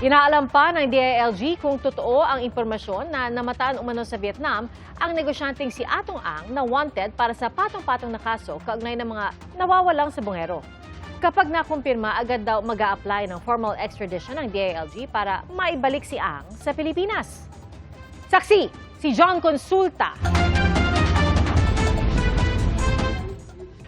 Inaalam pa ng DILG kung totoo ang impormasyon na namataan umano sa Vietnam ang negosyanteng si Atong Ang na wanted para sa patong-patong na kaso kaugnay ng mga nawawalang sabongero. Kapag nakumpirma, agad daw mag-a-apply ng formal extradition ng DILG para maibalik si Ang sa Pilipinas. Saksi, si John Consulta.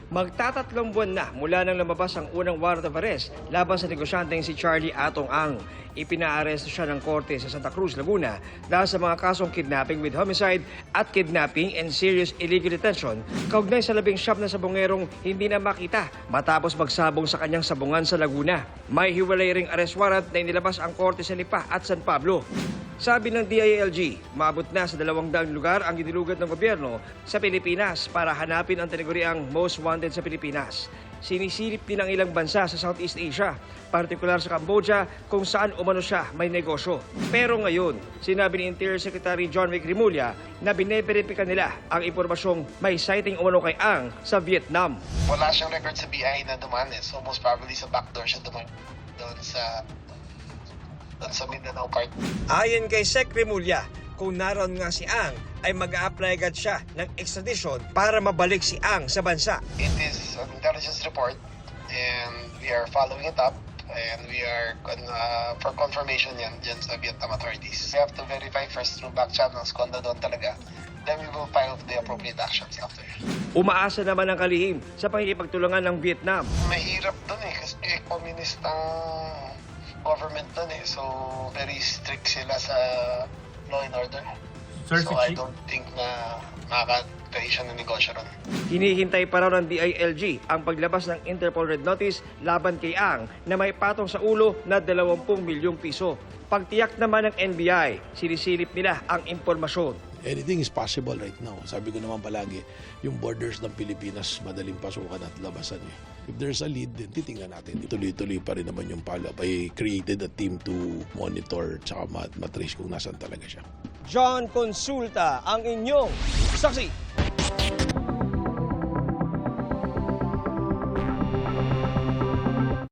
Magtatatlong buwan na mula nang lumabas ang unang warrant of arrest laban sa negosyanteng si Charlie Atong Ang. Ipinaaresto siya ng korte sa Santa Cruz, Laguna dahil sa mga kasong kidnapping with homicide at kidnapping and serious illegal detention kaugnay sa 19 na sabongerong hindi na makita matapos magsabong sa kanyang sabungan sa Laguna. May hiwalay ring arrest warrant na inilabas ang korte sa Lipa at San Pablo. Sabi ng DILG, maabot na sa 200 lugar ang inilugat ng gobyerno sa Pilipinas para hanapin ang tinaguriang most wanted sa Pilipinas. Sinisilip din ang ilang bansa sa Southeast Asia, partikular sa Cambodia kung saan umano siya may negosyo. Pero ngayon, sinabi ni Interior Secretary John Vic Rimulya na bineberipika nila ang impormasyong may sighting umano kay Ang sa Vietnam. Wala siyang record sa BI na dumaan so most probably sa backdoor siya dumaan doon sa Mindanao part. Ayon kay Sec Rimulya, kung naroon nga si Ang, ay mag-a-apply agad siya ng extradition para mabalik si Ang sa bansa. It is an intelligence report and we are following it up and we are for confirmation yan dyan sa Vietnam authorities. We have to verify first through back channels kung ano doon talaga. Then we will file the appropriate actions after. Umaasa naman ang kalihim sa pakikipagtulungan ng Vietnam. Mahirap doon kasi communist ang government doon so very strict sila sa law and order. So I don't think na makaka-create siya ng negosyo ron. Hinihintay pa raw ng DILG ang paglabas ng Interpol Red Notice laban kay Ang na may patong sa ulo na 20 milyong piso. Pagtiyak naman ng NBI, sinisilip nila ang impormasyon. Anything is possible right now. Sabi ko naman palagi, yung borders ng Pilipinas madaling pasukan at labasan. If there's a lead, then titingnan natin. Tuloy-tuloy pa rin naman yung follow-up. I created a team to monitor at matrace kung nasan talaga siya. John Consulta, ang inyong saksi.